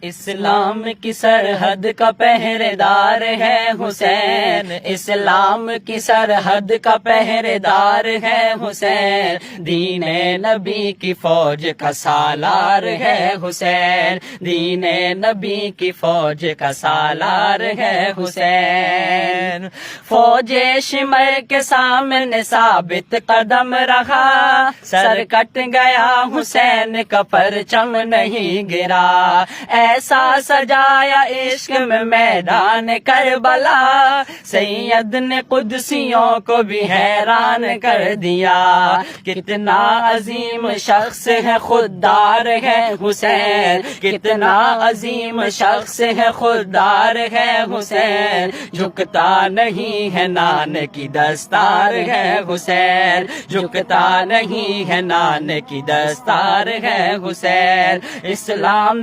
اسلام کی سرحد کا پہرے دار ہے حسین، اسلام کی سرحد کا پہرے دار ہے حسین، دین نبی کی فوج کا سالار ہے حسین، دین نبی کی فوج کا سالار ہے حسین۔ فوج شمر کے سامنے ثابت قدم رہا، سر کٹ گیا حسین کا پرچم نہیں گرا، ایسا سجایا عشق میں میدان کربلا، سید نے قدسیوں کو بھی حیران کر دیا، کتنا عظیم شخص ہے خوددار ہے حسین، کتنا عظیم شخص ہے خوددار ہے حسین، جھکتا نہیں ہے نان کی دستار ہے حسین، جھکتا نہیں ہے نان کی دستار ہے حسین۔ اسلام